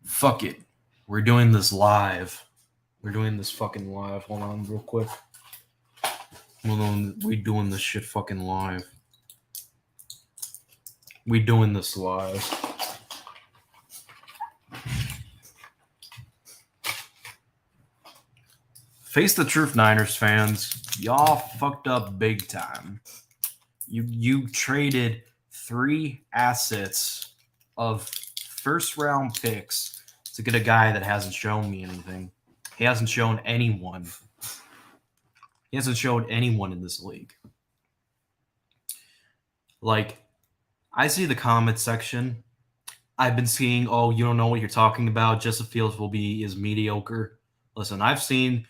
Fuck it. We're doing this live. We're doing this fucking live. Hold on, real quick. Hold on. We doing this shit fucking live. We doing this live. Face the truth, Niners fans. Y'all fucked up big time. You traded 3 assets of first round picks to get a guy that hasn't shown me anything. He hasn't shown anyone. He hasn't shown anyone in this league. Like, I see the comment section. I've been seeing, oh, you don't know what you're talking about. Justin Fields is mediocre. Listen, I've seen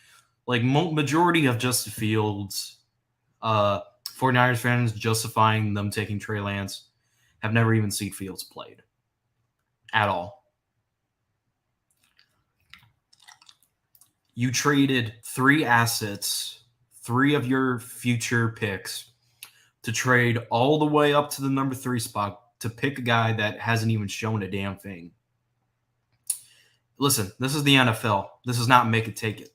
like majority of Justin Fields, 49ers fans justifying them taking Trey Lance have never even seen Fields played at all. You traded 3 assets, 3 of your future picks to trade all the way up to the number 3 spot to pick a guy that hasn't even shown a damn thing. Listen, this is the NFL. This is not make it take it.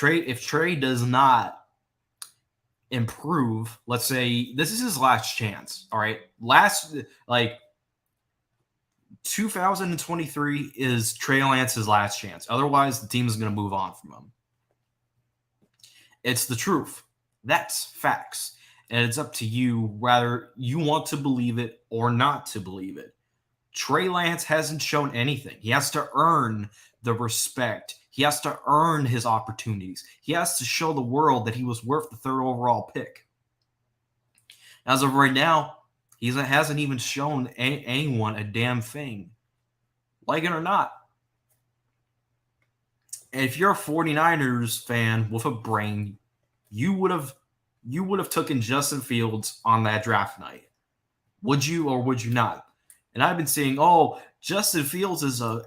If Trey does not improve, let's say this is his last chance, all right? 2023 is Trey Lance's last chance. Otherwise, the team is going to move on from him. It's the truth. That's facts. And it's up to you whether you want to believe it or not to believe it. Trey Lance hasn't shown anything. He has to earn the respect. He has to earn his opportunities. He has to show the world that he was worth the 3rd overall pick. As of right now, he hasn't even shown anyone a damn thing. Like it or not. And if you're a 49ers fan with a brain, you would have taken Justin Fields on that draft night. Would you or would you not? And I've been saying, oh, Justin Fields is a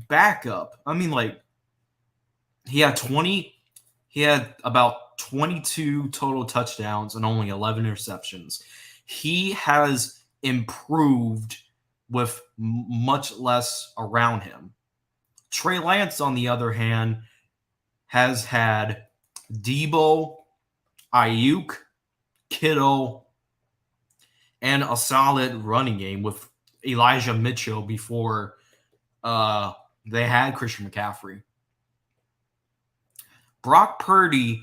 backup. I mean, like, he had about 22 total touchdowns and only 11 interceptions. He has improved with much less around him. Trey Lance, on the other hand, has had Debo, Ayuk, Kittle, and a solid running game with Elijah Mitchell before they had Christian McCaffrey. Brock Purdy,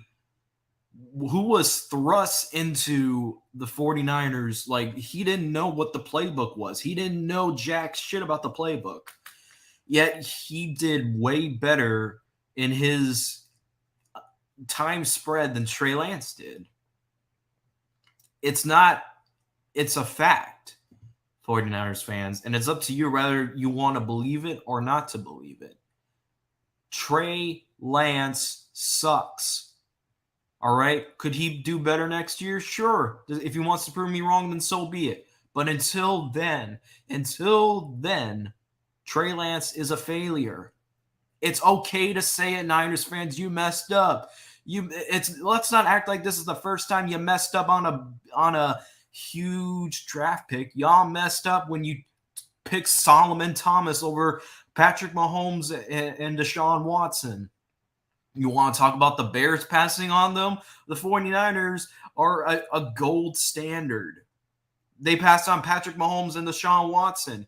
who was thrust into the 49ers, like, he didn't know what the playbook was. He didn't know jack shit about the playbook. Yet he did way better in his time spread than Trey Lance did. It's a fact, 49ers fans, and it's up to you whether you want to believe it or not to believe it. Trey Lance sucks. All right? Could he do better next year? Sure. If he wants to prove me wrong, then so be it. But until then, Trey Lance is a failure. It's okay to say it, Niners fans. You messed up. Let's not act like this is the first time you messed up on a huge draft pick. Y'all messed up when you picked Solomon Thomas over Patrick Mahomes and Deshaun Watson. You want to talk about the Bears passing on them? The 49ers are a gold standard. They passed on Patrick Mahomes and Deshaun Watson.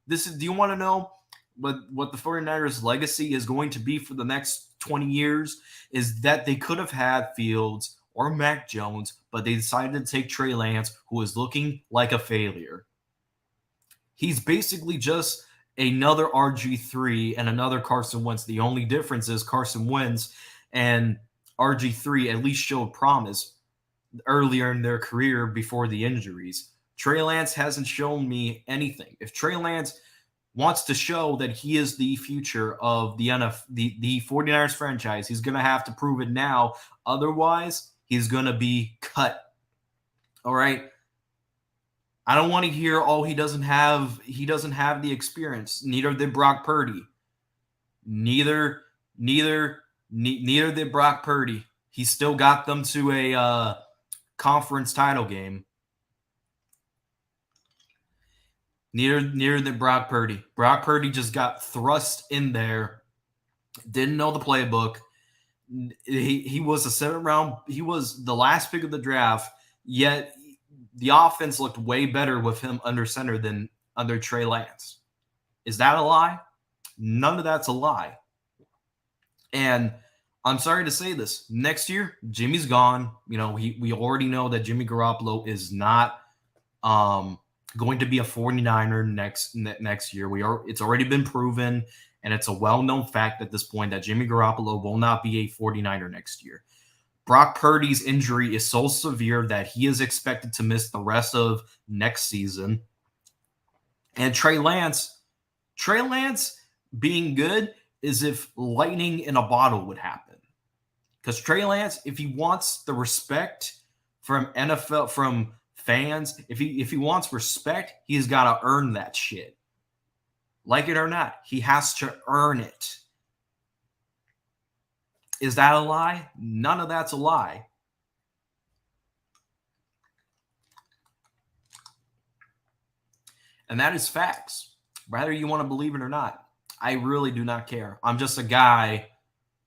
Do you want to know what the 49ers legacy is going to be for the next 20 years? Is that they could have had Fields or Mac Jones, but they decided to take Trey Lance, who is looking like a failure. He's basically just another RG3 and another Carson Wentz. The only difference is Carson Wentz and RG3 at least showed promise earlier in their career before the injuries. Trey Lance hasn't shown me anything. If Trey Lance wants to show that he is the future of the 49ers franchise, he's going to have to prove it now. Otherwise, he's going to be cut. All right? I don't want to hear, oh, he doesn't have the experience. Neither did Brock Purdy. Neither did Brock Purdy. He still got them to a conference title game. Neither than Brock Purdy. Brock Purdy just got thrust in there, didn't know the playbook. He was a 7th round. He was the last pick of the draft. Yet the offense looked way better with him under center than under Trey Lance. Is that a lie? None of that's a lie. And I'm sorry to say this. Next year, Jimmy's gone. You know, we already know that Jimmy Garoppolo is not going to be a 49er next year. It's already been proven, and it's a well-known fact at this point that Jimmy Garoppolo will not be a 49er next year. Brock Purdy's injury is so severe that he is expected to miss the rest of next season. And Trey Lance being good is if lightning in a bottle would happen. Because Trey Lance, if he wants the respect from NFL, from fans, if he wants respect, he's got to earn that shit. Like it or not, he has to earn it. Is that a lie? None of that's a lie. And that is facts. Whether you want to believe it or not, I really do not care. I'm just a guy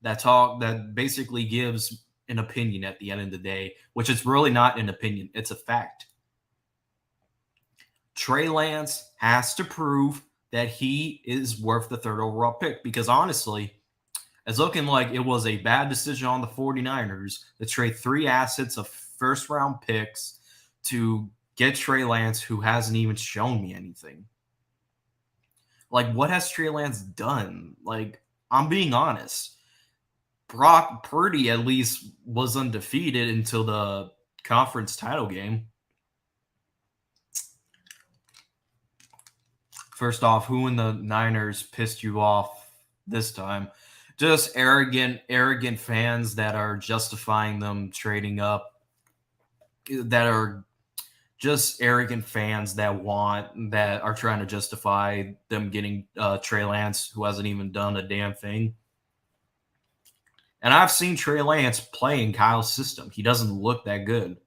that basically gives an opinion at the end of the day, which is really not an opinion. It's a fact. Trey Lance has to prove that he is worth the 3rd overall pick, because honestly, it's looking like it was a bad decision on the 49ers to trade 3 assets of 1st round picks to get Trey Lance, who hasn't even shown me anything. Like, what has Trey Lance done? Like, I'm being honest. Brock Purdy at least was undefeated until the conference title game. First off, who in the Niners pissed you off this time? Just arrogant fans that are justifying them trading up, that are just arrogant fans that are trying to justify them getting Trey Lance, who hasn't even done a damn thing. And I've seen Trey Lance play in Kyle's system. He doesn't look that good.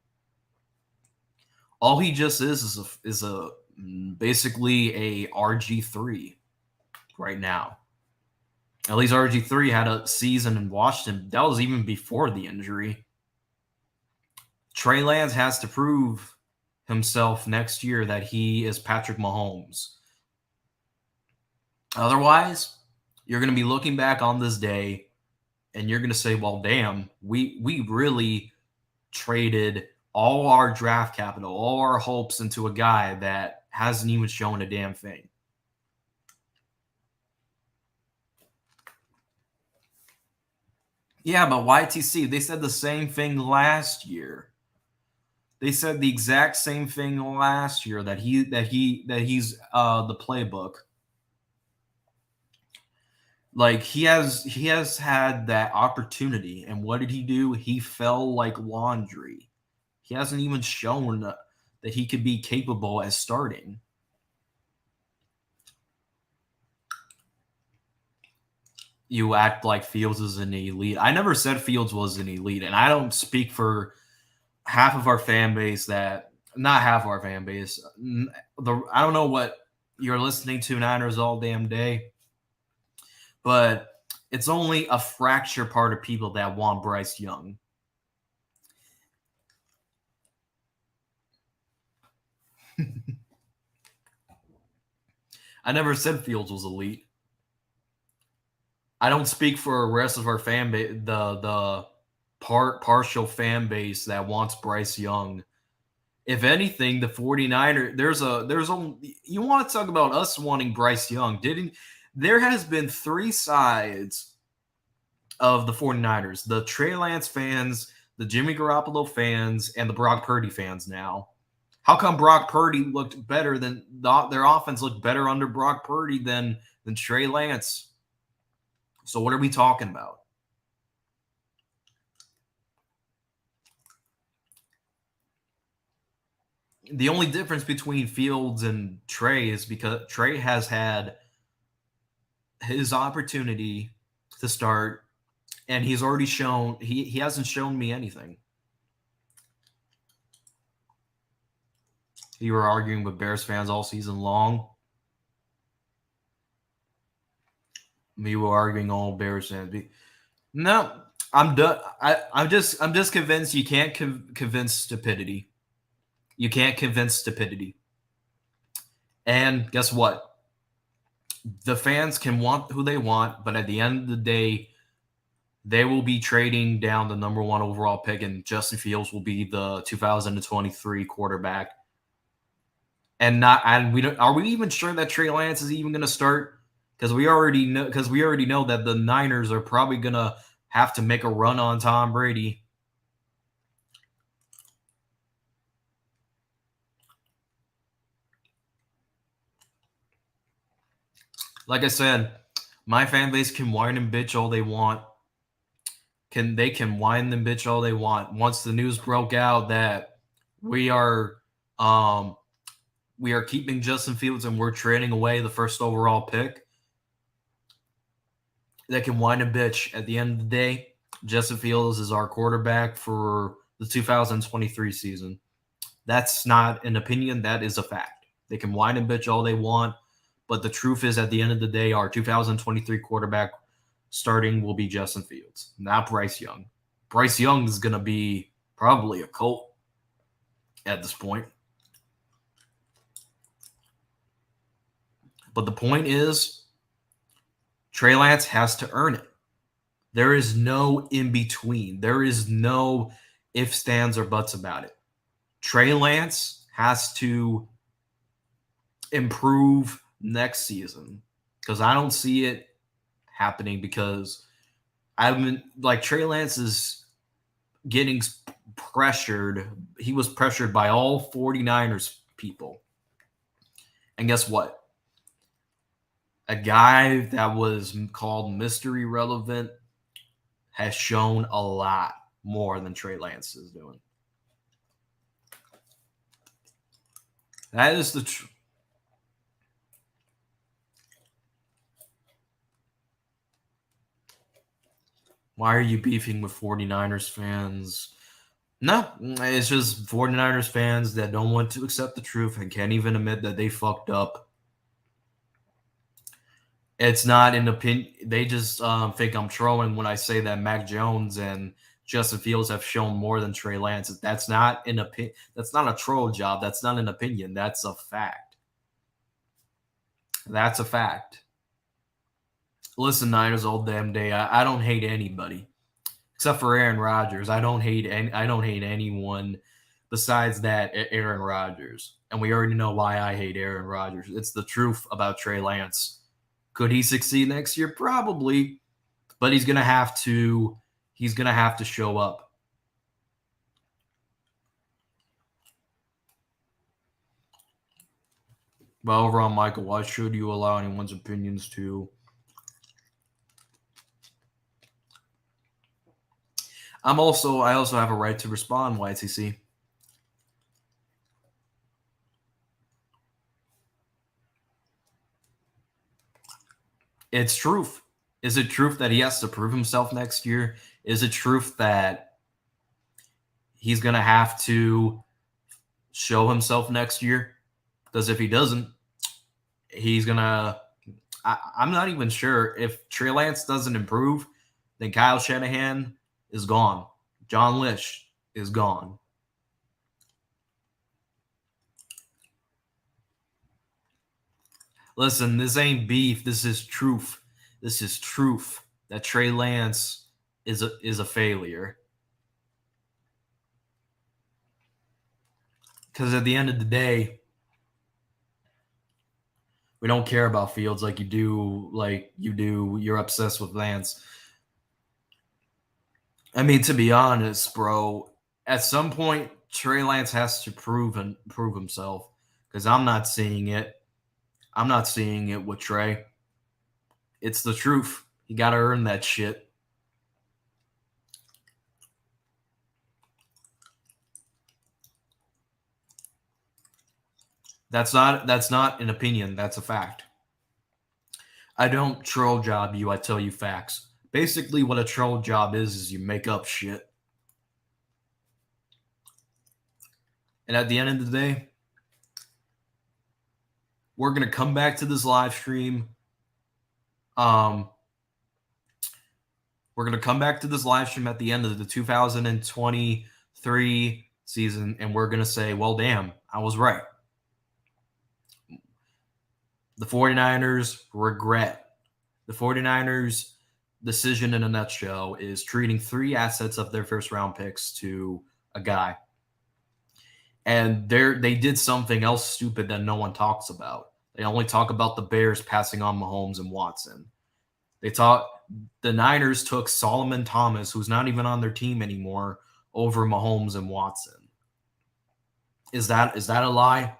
All he just is basically a RG3 right now. At least RG3 had a season in Washington. That was even before the injury. Trey Lance has to prove himself next year that he is Patrick Mahomes. Otherwise, you're going to be looking back on this day and you're going to say, well, damn, we really traded all our draft capital, all our hopes into a guy that hasn't even shown a damn thing. Yeah, but YTC, they said the same thing last year. They said the exact same thing last year, that he's the playbook. Like, he has had that opportunity, and what did he do? He fell like laundry. He hasn't even shown that he could be capable as starting. You act like Fields is an elite. I never said Fields was an elite, and I don't speak for half of our fan base not half of our fan base. I don't know what you're listening to Niners all damn day, but it's only a fracture part of people that want Bryce Young. I never said Fields was elite. I don't speak for the rest of our fan base, the partial fan base that wants Bryce Young. If anything, the 49ers, you want to talk about us wanting Bryce Young. There has been 3 sides of the 49ers: the Trey Lance fans, the Jimmy Garoppolo fans, and the Brock Purdy fans now. How come Brock Purdy looked better than their offense looked better under Brock Purdy than Trey Lance? So what are we talking about? The only difference between Fields and Trey is because Trey has had his opportunity to start, and he's already shown he hasn't shown me anything. You were arguing with Bears fans all season long. Me were arguing all Bears fans. No, I'm done. I'm just convinced you can't convince stupidity. You can't convince stupidity. And guess what? The fans can want who they want, but at the end of the day, they will be trading down the number one overall pick, and Justin Fields will be the 2023 quarterback. And we don't. Are we even sure that Trey Lance is even going to start? Because we already know that the Niners are probably going to have to make a run on Tom Brady. Like I said, my fan base can whine and bitch all they want. They can whine and bitch all they want. Once the news broke out that we are keeping Justin Fields and we're trading away the first overall pick, they can whine and bitch. At the end of the day, Justin Fields is our quarterback for the 2023 season. That's not an opinion. That is a fact. They can whine and bitch all they want, but the truth is, at the end of the day, our 2023 quarterback starting will be Justin Fields, not Bryce Young. Bryce Young is going to be probably a Colt at this point. But the point is, Trey Lance has to earn it. There is no in between. There is no ifs, stands, or buts about it. Trey Lance has to improve next season because I don't see it happening because Trey Lance is getting pressured. He was pressured by all 49ers people. And guess what? A guy that was called mystery relevant has shown a lot more than Trey Lance is doing. That is the truth. Why are you beefing with 49ers fans? No, it's just 49ers fans that don't want to accept the truth and can't even admit that they fucked up. It's not an opinion. They just think I'm trolling when I say that Mac Jones and Justin Fields have shown more than Trey Lance. That's not an opinion. That's not a troll job. That's not an opinion. That's a fact. That's a fact. Listen, Niners all damn day. I don't hate anybody except for Aaron Rodgers. I don't hate anyone besides that Aaron Rodgers. And we already know why I hate Aaron Rodgers. It's the truth about Trey Lance. Could he succeed next year? Probably, but he's gonna have to show up. Well, overall, Michael, why should you allow anyone's opinions to? I also have a right to respond, YTC. It's truth. Is it truth that he has to prove himself next year? Is it truth that he's going to have to show himself next year? Because if he doesn't, he's going to – I'm not even sure. If Trey Lance doesn't improve, then Kyle Shanahan is gone. John Lynch is gone. Listen, this ain't beef. This is truth. This is truth that Trey Lance is a failure. Because at the end of the day, we don't care about Fields like you do. You're obsessed with Lance. I mean, to be honest, bro, at some point, Trey Lance has to prove himself. Because I'm not seeing it. I'm not seeing it with Trey. It's the truth. You got to earn that shit. That's not an opinion. That's a fact. I don't troll job you. I tell you facts. Basically, what a troll job is you make up shit. And at the end of the day, We're going to come back to this live stream. We're going to come back to this live stream at the end of the 2023 season, and we're going to say, well, damn, I was right. The 49ers regret. The 49ers decision in a nutshell is treating 3 assets of their first-round picks to a guy. And they did something else stupid that no one talks about. They only talk about the Bears passing on Mahomes and Watson. The Niners took Solomon Thomas, who's not even on their team anymore, over Mahomes and Watson. Is that a lie?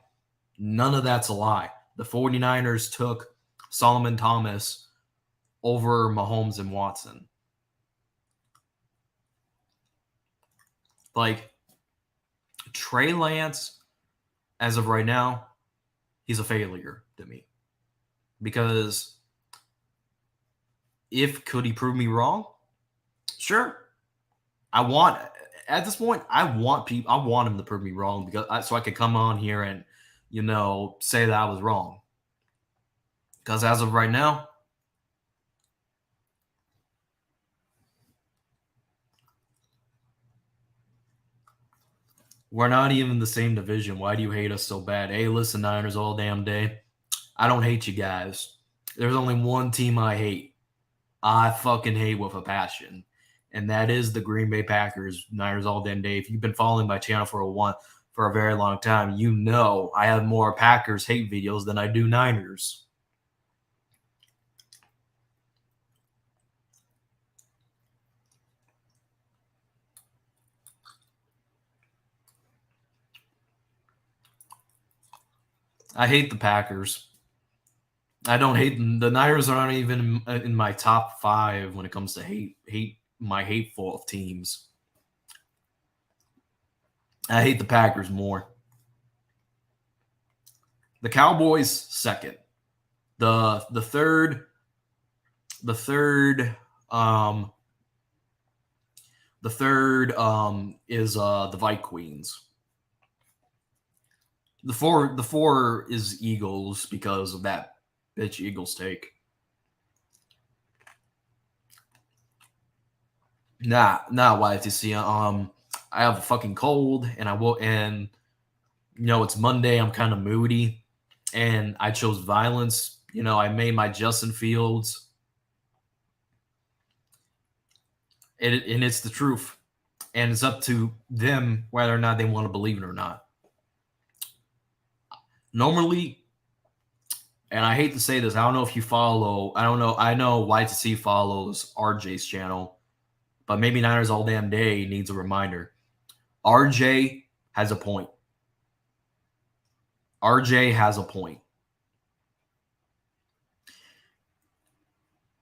None of that's a lie. The 49ers took Solomon Thomas over Mahomes and Watson. Like, Trey Lance, as of right now, he's a failure to me. Because could he prove me wrong? Sure. At this point, I want him to prove me wrong so I could come on here and, say that I was wrong. Because as of right now, we're not even in the same division. Why do you hate us so bad? Hey, listen, Niners all damn day. I don't hate you guys. There's only one team I hate. I fucking hate with a passion. And that is the Green Bay Packers, Niners all damn day. If you've been following my channel for a very long time, you know I have more Packers hate videos than I do Niners. I hate the Packers. I don't hate them. The Niners aren't even in my top 5 when it comes to my hateful of teams. I hate the Packers more. The Cowboys second. The third is the Vikings. The four is Eagles because of that bitch Eagles take. Nah, YTC. I have a fucking cold, and it's Monday. I'm kind of moody, and I chose violence. I made my Justin Fields, and it's the truth, and it's up to them whether or not they want to believe it or not. Normally, and I hate to say this, I don't know if you follow. I don't know. I know YTC follows RJ's channel. But maybe Niners all damn day needs a reminder. RJ has a point. RJ has a point.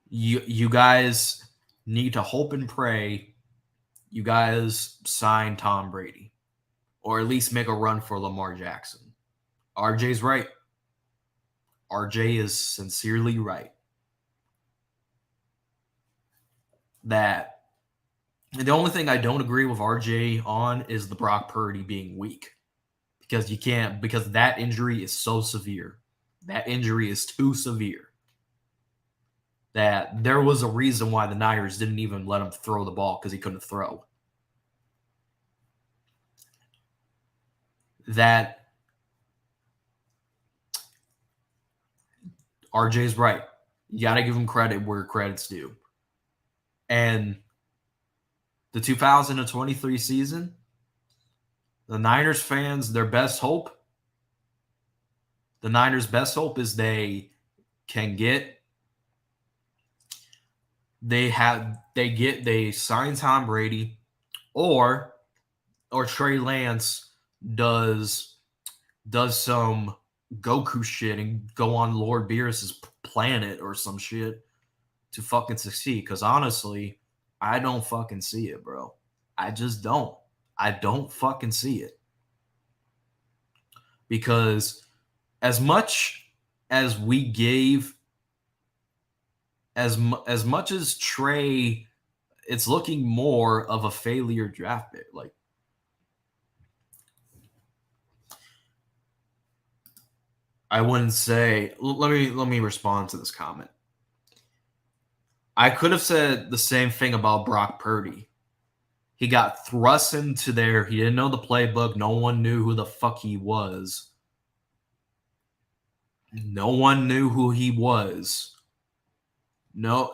You guys need to hope and pray you guys sign Tom Brady. Or at least make a run for Lamar Jackson. RJ's right. RJ is sincerely right. That the only thing I don't agree with RJ on is the Brock Purdy being weak. Because that injury is so severe. That injury is too severe. That there was a reason why the Niners didn't even let him throw the ball because he couldn't throw. That RJ's right. You got to give him credit where credit's due. And the 2023 season, the Niners fans, the Niners' best hope is they sign Tom Brady, or Trey Lance does some Goku shit and go on Lord Beerus's planet or some shit to fucking succeed. Because honestly, I don't fucking see it, bro. I just don't. I don't fucking see it. Because as much as we gave, as much as Trey, it's looking more of a failure draft pick. Like, I wouldn't say. Let me respond to this comment. I could have said the same thing about Brock Purdy. He got thrust into there. He didn't know the playbook. No one knew who the fuck he was. No one knew who he was. No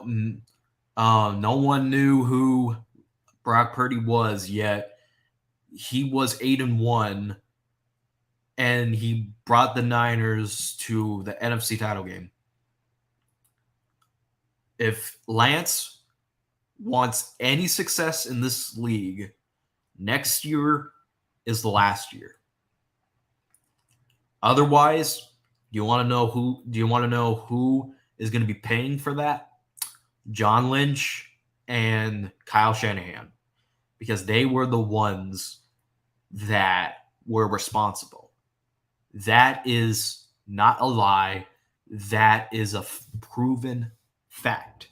one knew who Brock Purdy was yet. He was 8-1, and he brought the Niners to the NFC title game. If Lance wants any success in this league, next year is the last year. Otherwise, do you want to know who is going to be paying for that? John Lynch and Kyle Shanahan, because they were the ones that were responsible. That is not a lie. That is a proven fact.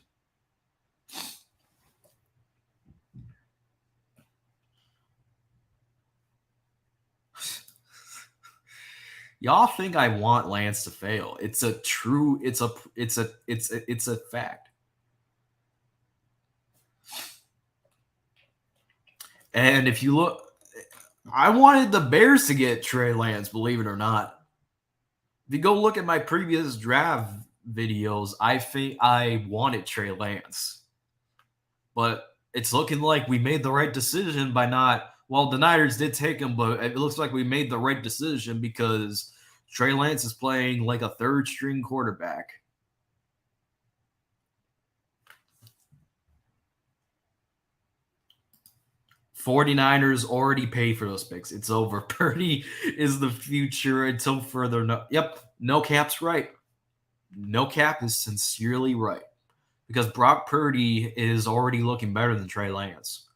Y'all think I want Lance to fail. It's a fact. And if you look, I wanted the Bears to get Trey Lance, believe it or not. If you go look at my previous draft videos, I think I wanted Trey Lance. But it's looking like we made the right decision by not. Well, the Niners did take him, but it looks like we made the right decision because Trey Lance is playing like a third string quarterback. '49ers already paid for those picks. It's over. Purdy is the future until further. Yep. No Cap's right. No Cap is sincerely right. Because Brock Purdy is already looking better than Trey Lance.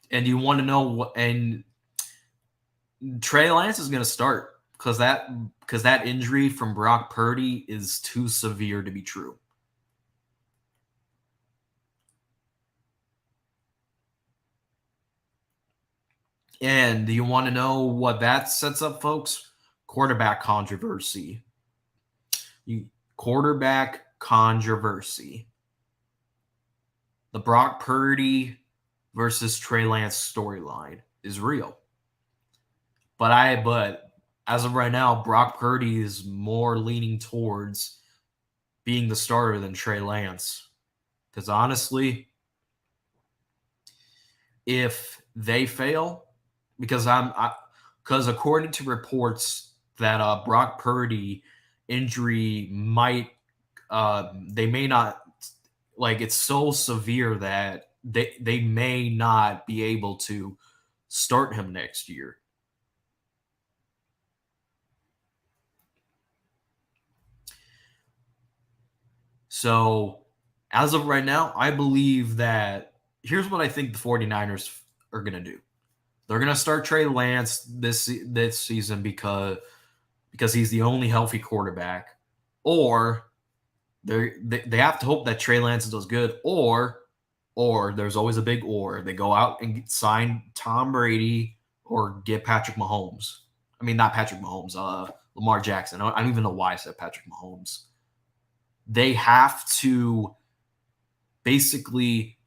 And you want to know what? And Trey Lance is going to start because that injury from Brock Purdy is too severe to be true. And do you want to know what that sets up, folks? Quarterback controversy. Quarterback controversy. The Brock Purdy versus Trey Lance storyline is real. But as of right now, Brock Purdy is more leaning towards being the starter than Trey Lance. Because honestly, if they fail, because according to reports that Brock Purdy injury might they may not, like, it's so severe that they may not be able to start him next year. So as of right now, I believe that here's what I think the 49ers are going to do. They're going to start Trey Lance this season because he's the only healthy quarterback, or they have to hope that Trey Lance does good, or there's always a big or. They go out and sign Tom Brady or get Patrick Mahomes. I mean, not Patrick Mahomes, Lamar Jackson. I don't even know why I said Patrick Mahomes. They have to basically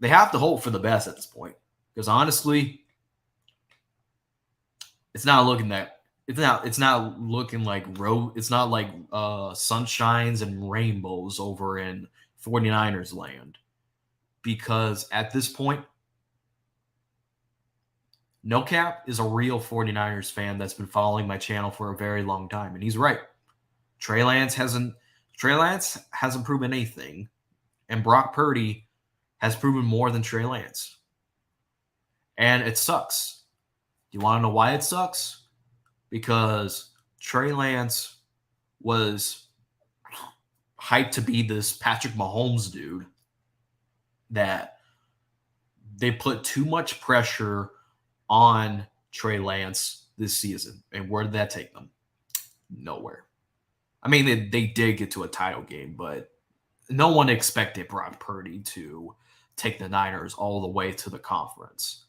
hope for the best at this point. Because honestly, it's not looking like sunshines and rainbows over in 49ers land. Because at this point, No Cap is a real 49ers fan that's been following my channel for a very long time. And he's right. Trey Lance hasn't proven anything. And Brock Purdy has proven more than Trey Lance. And it sucks. Do you want to know why it sucks? Because Trey Lance was hyped to be this Patrick Mahomes dude that they put too much pressure on Trey Lance this season. And where did that take them? Nowhere. I mean, they did get to a title game, but no one expected Brock Purdy to take the Niners all the way to the conference.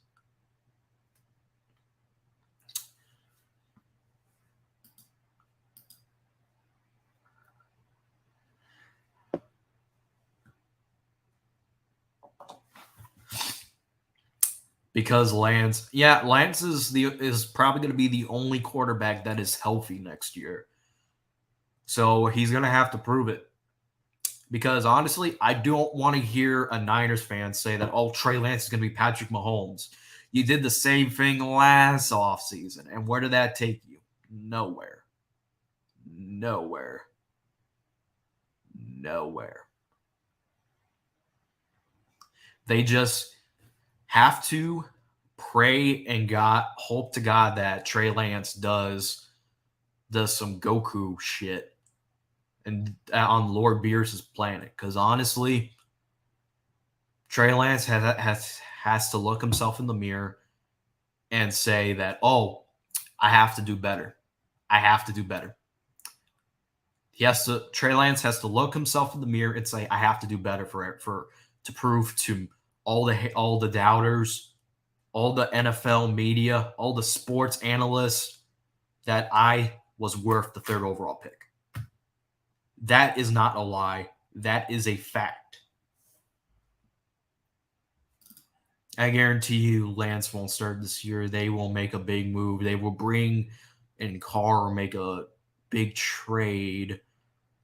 Because Lance is probably going to be the only quarterback that is healthy next year. So he's going to have to prove it. Because honestly, I don't want to hear a Niners fan say that, oh, Trey Lance is going to be Patrick Mahomes. You did the same thing last offseason. And where did that take you? Nowhere. Nowhere. Nowhere. They just have to pray and hope to God that Trey Lance does some Goku shit and on Lord Beer's planet. Because honestly, Trey Lance has to look himself in the mirror and say that, oh, I have to do better. I have to do better. Trey Lance has to look himself in the mirror and say, I have to do better to prove to all the doubters, all the NFL media, all the sports analysts that I was worth the 3rd overall pick. That is not a lie. That is a fact. I guarantee you Lance won't start this year. They will make a big move. They will bring in Carr, make a big trade.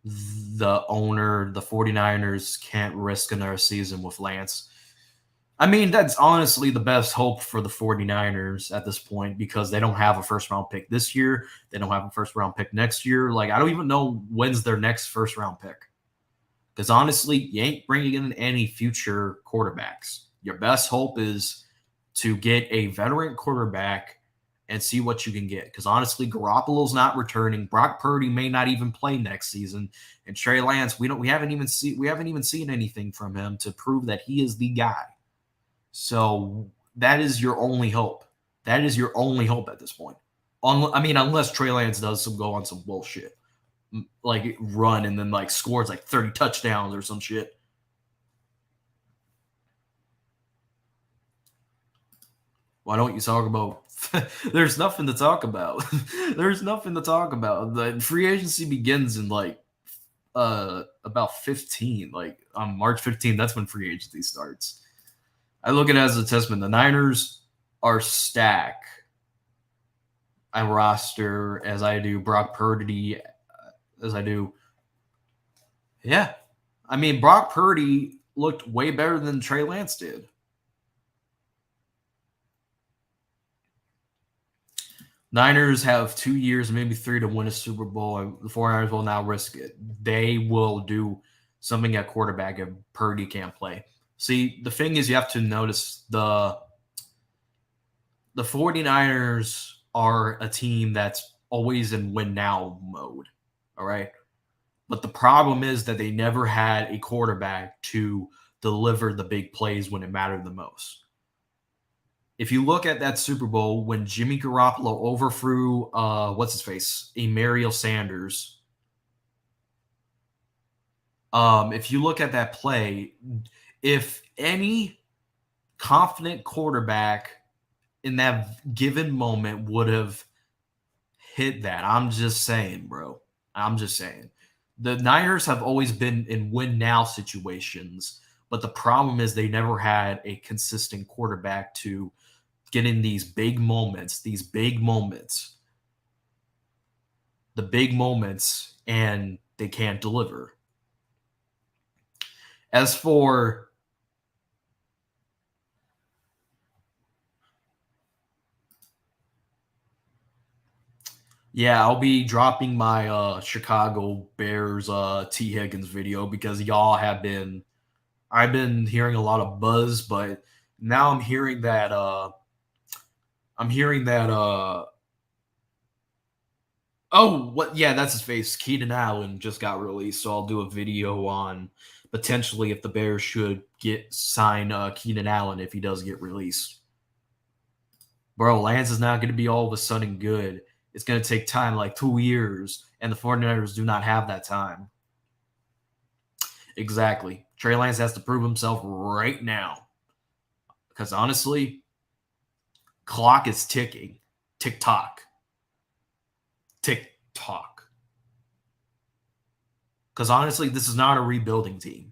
The owner, the 49ers, can't risk another season with Lance. I mean, that's honestly the best hope for the 49ers at this point because they don't have a first-round pick this year. They don't have a first-round pick next year. Like, I don't even know when's their next first-round pick. Because honestly, you ain't bringing in any future quarterbacks. Your best hope is to get a veteran quarterback and see what you can get. Because honestly, Garoppolo's not returning. Brock Purdy may not even play next season. And Trey Lance, we haven't even seen anything from him to prove that he is the guy. So that is your only hope. That is your only hope at this point. Unless Trey Lance does go on some bullshit, like run and then like scores like 30 touchdowns or some shit. Why don't you talk about? There's nothing to talk about. There's nothing to talk about. The free agency begins in like about 15, like on March 15th. That's when free agency starts. I look at it as a testament. The Niners are stacked. I roster as I do Brock Purdy, as I do. Yeah. I mean, Brock Purdy looked way better than Trey Lance did. Niners have 2 years, maybe 3 to win a Super Bowl. The 49ers will now risk it. They will do something at quarterback if Purdy can't play. See, the thing is you have to notice the 49ers are a team that's always in win now mode. All right. But the problem is that they never had a quarterback to deliver the big plays when it mattered the most. If you look at that Super Bowl when Jimmy Garoppolo overthrew, Emmanuel Sanders. If you look at that play, if any confident quarterback in that given moment would have hit that, I'm just saying, bro. I'm just saying. The Niners have always been in win now situations, but the problem is they never had a consistent quarterback to get in these big moments, and they can't deliver. As for yeah, I'll be dropping my Chicago Bears T. Higgins video because I've been hearing a lot of buzz, but now I'm hearing that that's his face. Keenan Allen just got released, so I'll do a video on potentially if the Bears should sign Keenan Allen if he does get released. Bro, Lance is not going to be all of a sudden good. It's going to take time, like 2 years. And the 49ers do not have that time. Exactly. Trey Lance has to prove himself right now. Because honestly, clock is ticking. Tick tock. Tick tock. Because honestly, this is not a rebuilding team.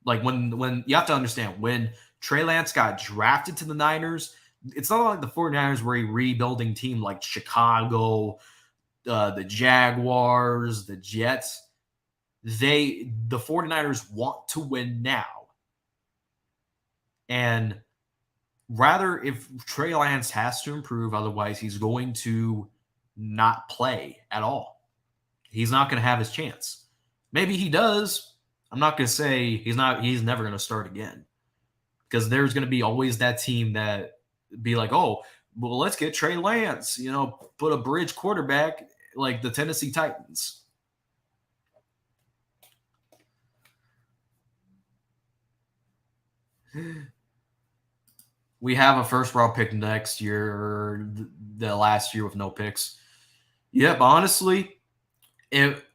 Like when you have to understand, when Trey Lance got drafted to the Niners, it's not like the 49ers were a rebuilding team like Chicago, the Jaguars, the Jets. The 49ers want to win now. And rather, if Trey Lance has to improve, otherwise he's going to not play at all. He's not going to have his chance. Maybe he does. I'm not going to say he's never going to start again. Because there's going to be always that team that be like, oh, well, let's get Trey Lance, put a bridge quarterback like the Tennessee Titans. We have a first-round pick next year, the last year with no picks. Yep, honestly, this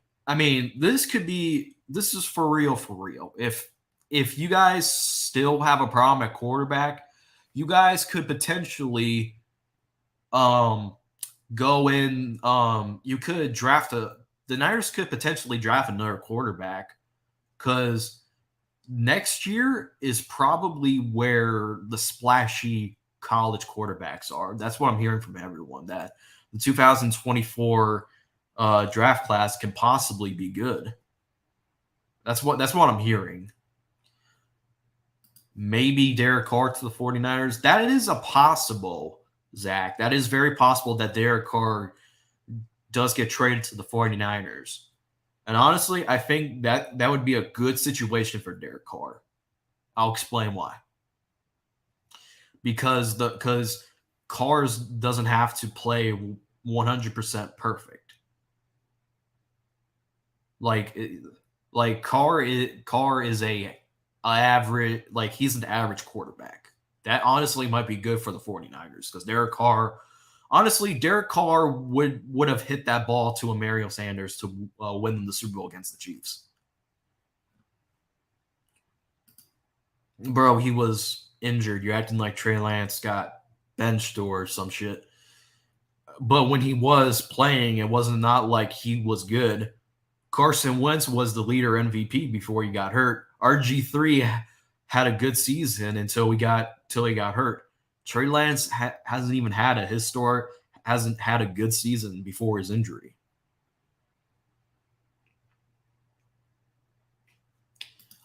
is for real. If you guys still have a problem at quarterback, you guys could potentially go in. You could the Niners could potentially draft another quarterback, because next year is probably where the splashy college quarterbacks are. That's what I'm hearing from everyone, that the 2024 draft class can possibly be good. That's what I'm hearing. Maybe Derek Carr to the 49ers. That is a possible, Zach. That is very possible that Derek Carr does get traded to the 49ers. And honestly, I think that would be a good situation for Derek Carr. I'll explain why. Because Carr doesn't have to play 100% perfect. Like Carr is a average, like he's an average quarterback. That honestly might be good for the 49ers, because Derek Carr would have hit that ball to Emmanuel Sanders to win the Super Bowl against the Chiefs. Bro, he was injured. You're acting like Trey Lance got benched or some shit. But when he was playing, it wasn't not like he was good. Carson Wentz was the leader MVP before he got hurt. RG3 had a good season until he got hurt. Trey Lance hasn't even had hasn't had a good season before his injury.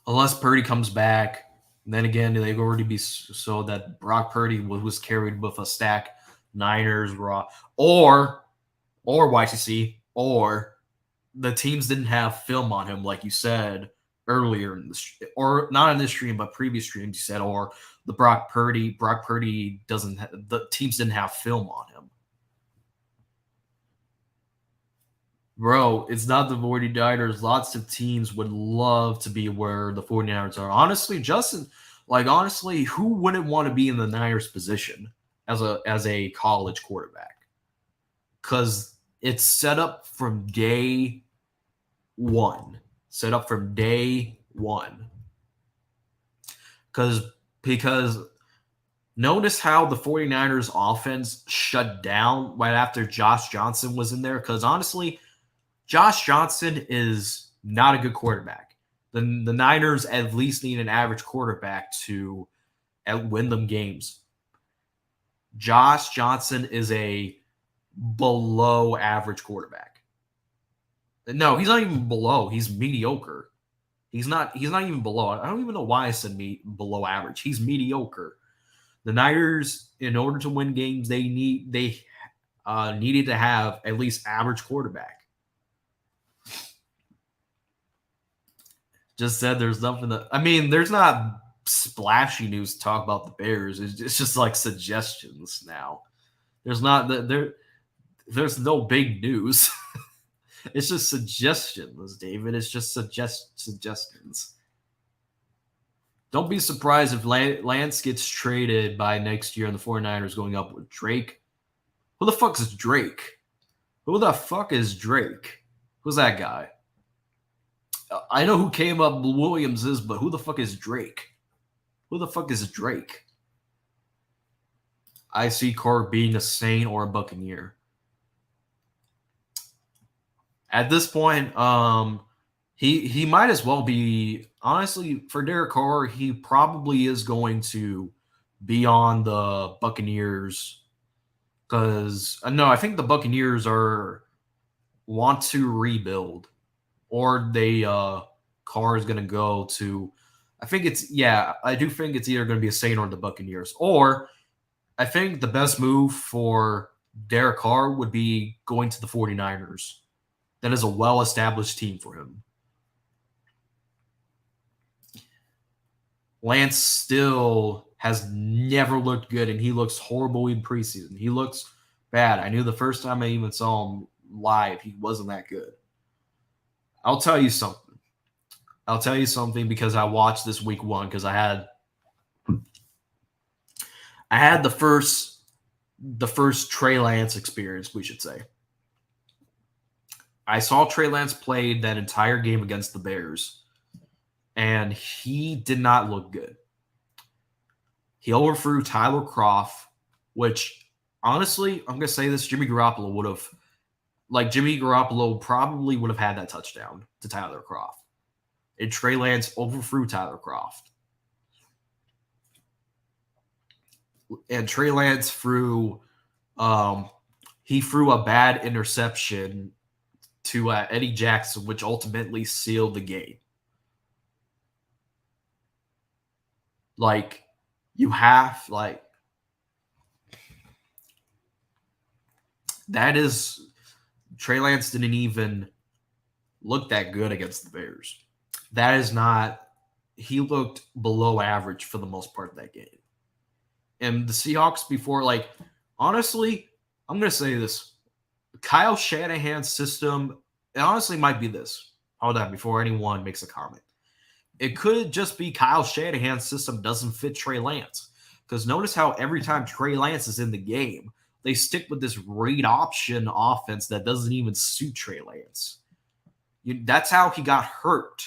Unless Purdy comes back, then again, they've already be so that Brock Purdy was carried with a stack Niners raw or YCC, or the teams didn't have film on him, like you said earlier in the or not in this stream, but previous streams you said, or the Brock Purdy doesn't the teams didn't have film on him. Bro, it's not the 49ers. Lots of teams would love to be where the 49ers are. Honestly, Justin, who wouldn't want to be in the Niners position as a college quarterback? Because it's set up from day one. Because notice how the 49ers offense shut down right after Josh Johnson was in there. Because honestly, Josh Johnson is not a good quarterback. The Niners at least need an average quarterback to win them games. Josh Johnson is a below average quarterback. No, he's not even below. He's mediocre. He's not even below. I don't even know why I said below average. He's mediocre. The Niners, in order to win games, they needed to have at least average quarterback. Just said there's nothing that, there's not splashy news to talk about the Bears. It's just like suggestions now. There's no big news. It's just suggestions, David. It's just suggestions. Don't be surprised if Lance gets traded by next year and the 49ers going up with Drake. Who the fuck is Drake? Who's that guy? I know who came up Williams is, but who the fuck is Drake? Who the fuck is Drake? I see Carr being a Saint or a Buccaneer. At this point, he might as well be, honestly, for Derek Carr, he probably is going to be on the Buccaneers because no, I think the Buccaneers want to rebuild, or they Carr is going to go to. I think I do think it's either going to be a Saint or the Buccaneers, or I think the best move for Derek Carr would be going to the 49ers. That is a well-established team for him. Lance still has never looked good, and he looks horrible in preseason. He looks bad. I knew the first time I even saw him live, he wasn't that good. I'll tell you something. Because I watched this week 1 because I had the first Trey Lance experience, we should say. I saw Trey Lance play that entire game against the Bears, and he did not look good. He overthrew Tyler Kroft, which, honestly, I'm going to say this, Jimmy Garoppolo probably would have had that touchdown to Tyler Kroft. And Trey Lance overthrew Tyler Kroft. And Trey Lance threw a bad interception to Eddie Jackson, which ultimately sealed the game. Trey Lance didn't even look that good against the Bears. He looked below average for the most part of that game. And the Seahawks before, honestly, I'm going to say this. Kyle Shanahan's system, it honestly might be this. Hold on, before anyone makes a comment. It could just be Kyle Shanahan's system doesn't fit Trey Lance. Because notice how every time Trey Lance is in the game, they stick with this read option offense that doesn't even suit Trey Lance. That's how he got hurt.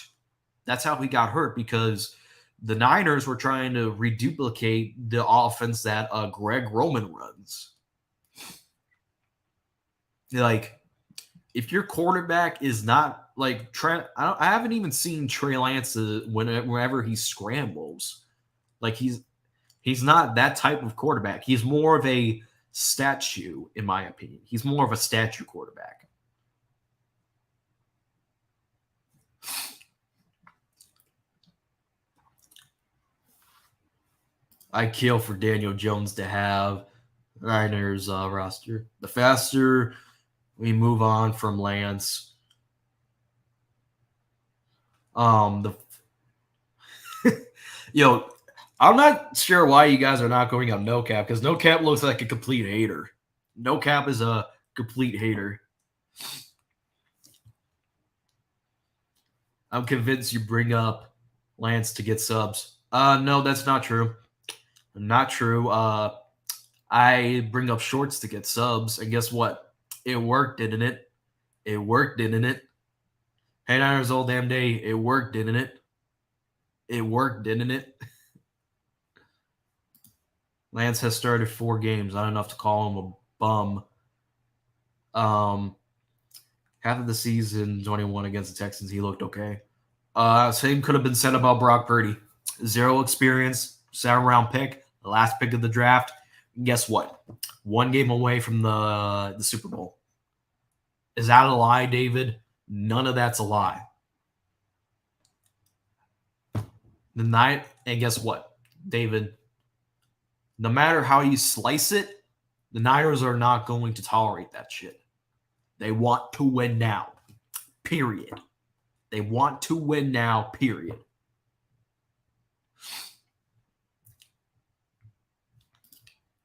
Because the Niners were trying to reduplicate the offense that Greg Roman runs. If your quarterback is not I haven't even seen Trey Lance whenever he scrambles. He's not that type of quarterback. He's more of a statue, in my opinion. He's more of a statue quarterback. I kill for Daniel Jones to have Niners roster. The faster we move on from Lance, I'm not sure why you guys are not going on No Cap, because No Cap looks like a complete hater. No Cap is a complete hater. I'm convinced you bring up Lance to get subs. No, that's not true. Not true. I bring up Shorts to get subs, and guess what? It worked, didn't it? Hey, Niners all damn day. It worked, didn't it? Lance has started 4 games. Not enough to call him a bum. Half of the season, 21 against the Texans, he looked okay. Same could have been said about Brock Purdy. 0 experience, 7th-round pick, the last pick of the draft. And guess what? 1 game away from the Super Bowl. Is that a lie, David? None of that's a lie. And guess what, David? No matter how you slice it, the Niners are not going to tolerate that shit. They want to win now. Period. They want to win now. Period.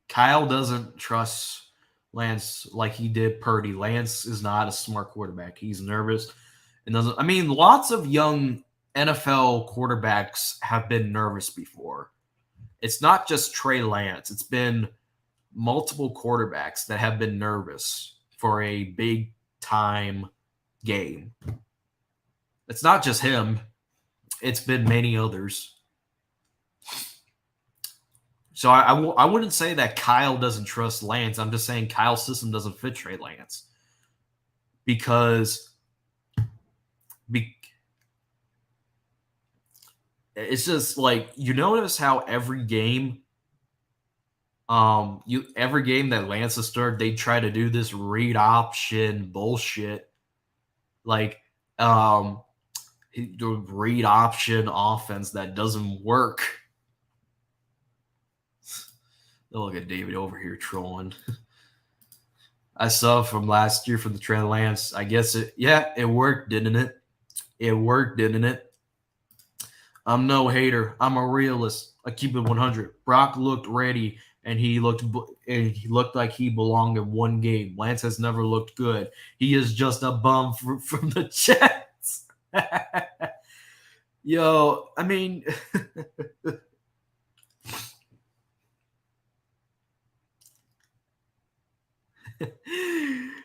Kyle doesn't trust Lance like he did Purdy. Lance is not a smart quarterback. He's nervous. Lots of young NFL quarterbacks have been nervous before. It's not just Trey Lance. It's been multiple quarterbacks that have been nervous for a big-time game. It's not just him. It's been many others. So I wouldn't say that Kyle doesn't trust Lance. I'm just saying Kyle's system doesn't fit Trey Lance. Because it's just like, you notice how every game that Lance has started, they try to do this read option bullshit. Like the read option offense that doesn't work. Look at David over here trolling. I saw from last year from the Trey Lance. I guess it worked, didn't it? It worked, didn't it? I'm no hater. I'm a realist. I keep it 100. Brock looked ready, and he looked like he belonged in one game. Lance has never looked good. He is just a bum from the Jets. Yo, I mean,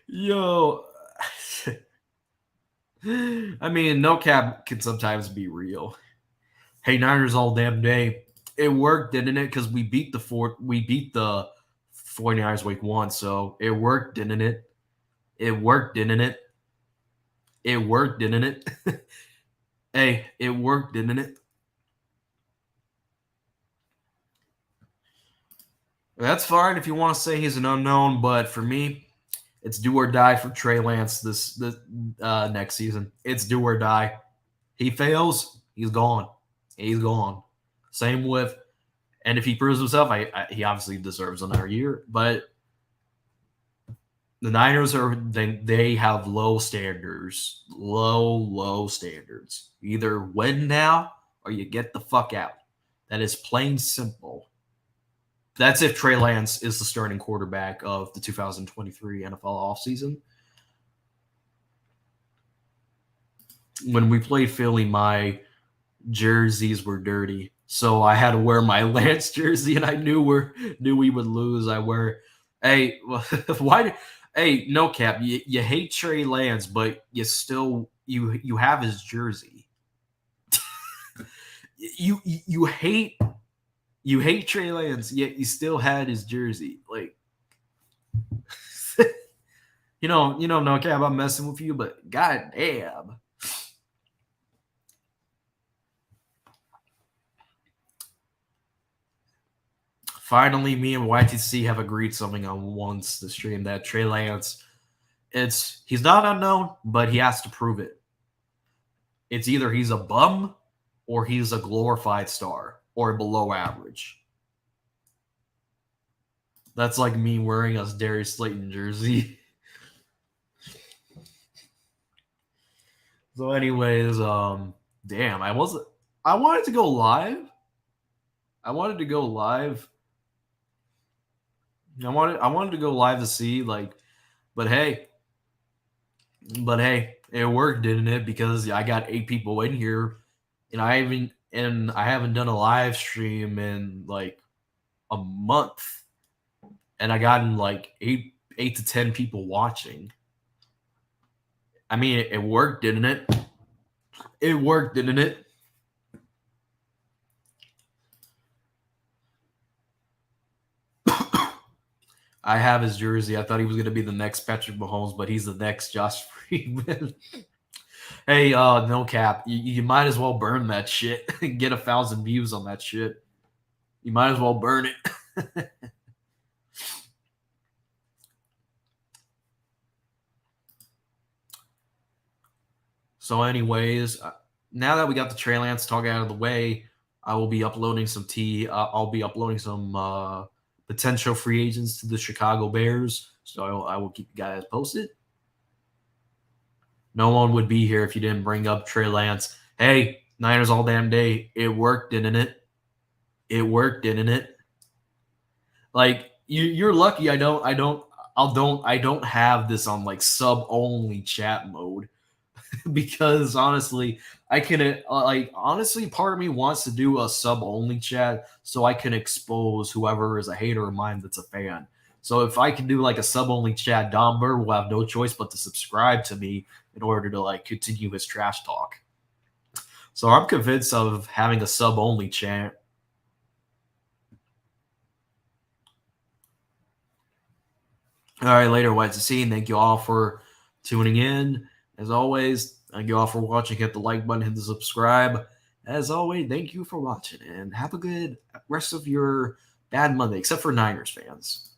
yo, I mean, no cap can sometimes be real. Hey, Niners all damn day. It worked, didn't it? Because we beat the 49ers week 1, so it worked, didn't it? It worked, didn't it? It worked, didn't it? Hey, it worked, didn't it? That's fine if you want to say he's an unknown, but for me, it's do or die for Trey Lance this next season. It's do or die. He fails, he's gone. He's gone. Same with, and if he proves himself, he obviously deserves another year. But the Niners they have low standards, low standards. You either win now or you get the fuck out. That is plain simple. That's if Trey Lance is the starting quarterback of the 2023 NFL offseason. When we played Philly, my jerseys were dirty, so I had to wear my Lance jersey, and I knew we would lose. Hey, no cap, you hate Trey Lance, but you still you have his jersey. you hate Trey Lance, yet you still had his jersey. Like, no cap, I'm messing with you, but goddamn. Finally, me and YTC have agreed something on once the stream that Trey Lance, he's not unknown, but he has to prove it. It's either he's a bum or he's a glorified star or below average. That's like me wearing a Darius Slayton jersey. So anyways, damn, I wanted to go live. I wanted to go live to go live to see, like, but hey, it worked, didn't it? Because I got 8 people in here, and I haven't done a live stream in like a month, and I gotten like 8 to 10 people watching. I mean, it worked, didn't it? It worked, didn't it? I have his jersey. I thought he was going to be the next Patrick Mahomes, but he's the next Josh Freeman. Hey, no cap. You might as well burn that shit and get 1,000 views on that shit. You might as well burn it. So anyways, now that we got the Trey Lance talk out of the way, I will be uploading some potential free agents to the Chicago Bears. So I will keep you guys posted. No one would be here if you didn't bring up Trey Lance. Hey, Niners all damn day. It worked, didn't it? It worked, didn't it? Like, you're lucky I don't have this on like sub only chat mode. Because honestly, part of me wants to do a sub only chat so I can expose whoever is a hater of mine that's a fan. So if I can do like a sub-only chat, Don Burr will have no choice but to subscribe to me in order to like continue his trash talk. So I'm convinced of having a sub-only chat. All right, later, White to see. Thank you all for tuning in. As always, thank you all for watching. Hit the like button, hit the subscribe. As always, thank you for watching and have a good rest of your bad Monday, except for Niners fans.